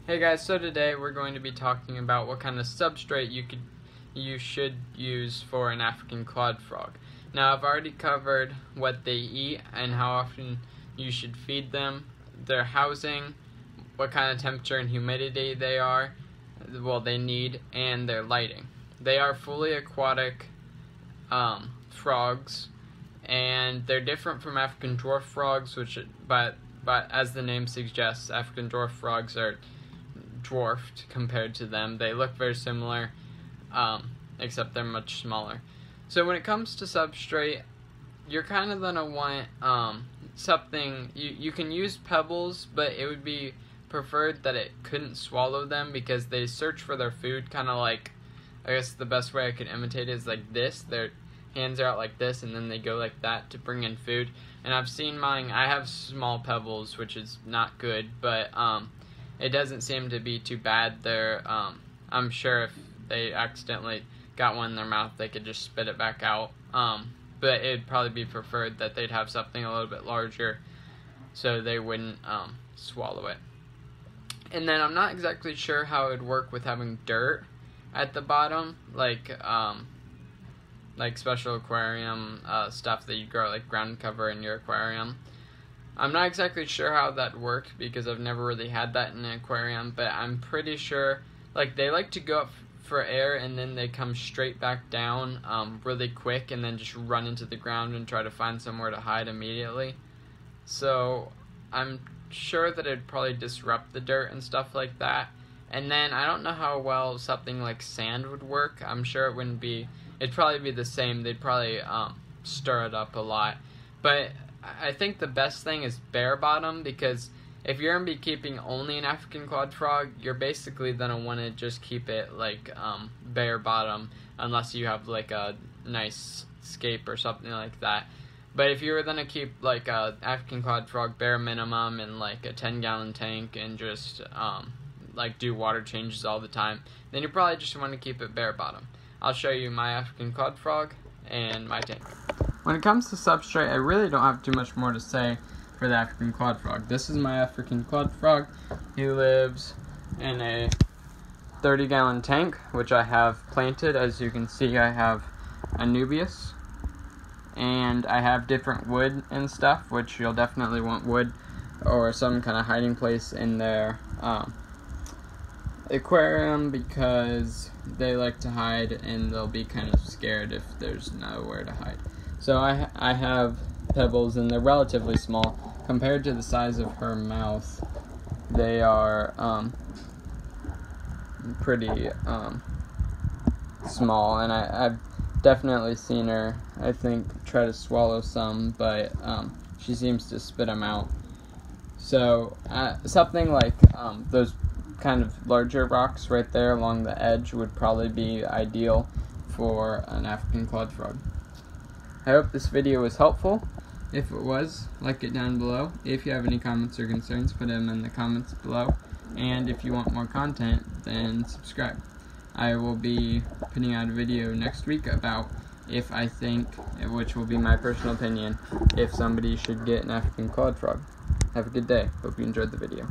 Hey guys, so today we're going to be talking about what kind of substrate you should use for an African clawed frog. Now I've already covered what they eat and how often you should feed them, their housing, what kind of temperature and humidity they need, and their lighting. They are fully aquatic frogs, and they're different from African dwarf frogs, but as the name suggests, African dwarf frogs are dwarfed compared to them. They look very similar, except they're much smaller. So when it comes to substrate, you're kind of gonna want something. You can use pebbles, but it would be preferred that it couldn't swallow them, because they search for their food kind of like, I guess the best way I could imitate it is like this. Their hands are out like this, and then they go like that to bring in food. And I've seen mine, I have small pebbles, which is not good, but it doesn't seem to be too bad. They're, I'm sure if they accidentally got one in their mouth, they could just spit it back out. But it'd probably be preferred that they'd have something a little bit larger so they wouldn't swallow it. And then I'm not exactly sure how it would work with having dirt at the bottom, like special aquarium stuff that you grow, like ground cover in your aquarium. I'm not exactly sure how that worked, because I've never really had that in an aquarium, but I'm pretty sure, like, they like to go up for air and then they come straight back down really quick, and then just run into the ground and try to find somewhere to hide immediately. So I'm sure that it'd probably disrupt the dirt and stuff like that. And then I don't know how well something like sand would work. I'm sure it wouldn't be, it'd probably be the same. They'd probably stir it up a lot. But I think the best thing is bare bottom, because if you're going to be keeping only an African clawed frog, you're basically going to want to just keep it like bare bottom, unless you have like a nice scape or something like that. But if you were going to keep like a African clawed frog bare minimum in like a 10-gallon tank and just like do water changes all the time, then you probably just want to keep it bare bottom. I'll show you my African clawed frog and my tank. When it comes to substrate, I really don't have too much more to say for the African clawed frog. This is my African clawed frog. He lives in a 30-gallon tank, which I have planted. As you can see, I have Anubias, and I have different wood and stuff, which you'll definitely want wood or some kind of hiding place in their aquarium, because they like to hide and they'll be kind of scared if there's nowhere to hide. So I have pebbles, and they're relatively small compared to the size of her mouth. They are pretty small, and I've definitely seen her, I think, try to swallow some, but she seems to spit them out. So something like those kind of larger rocks right there along the edge would probably be ideal for an African clawed frog. I hope this video was helpful. If it was, like it down below. If you have any comments or concerns, put them in the comments below. And if you want more content, then subscribe. I will be putting out a video next week about if I think, which will be my personal opinion, if somebody should get an African clawed frog. Have a good day. Hope you enjoyed the video.